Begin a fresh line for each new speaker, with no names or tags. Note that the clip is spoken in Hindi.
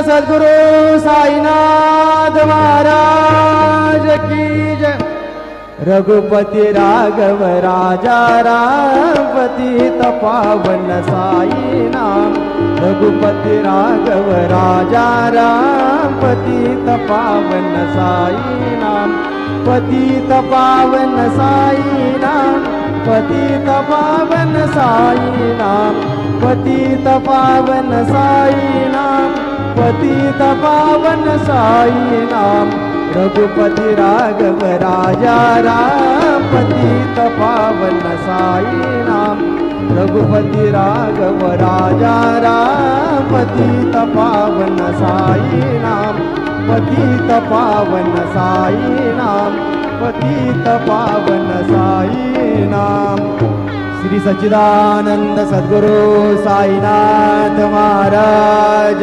सद्गुरु साईनाथ महाराज की जय। रघुपति राघव राजा राम पतित पावन साई नाम। रघुपति राघव राजा राम पतित पावन साई नाम। पतित पावन साई नाम। पतित पावन साई नाम। पतित पावन साई नाम। पतित पावन साई नाम। रघुपति राघव राजा राम पतित पावन साई नाम। रघुपति राघव राजा राम पतित पावन साई नाम। पतित पावन साई नाम। पतित पावन साई नाम। श्री सच्चिदानंद सद्गुरु साईनाथ महाराज।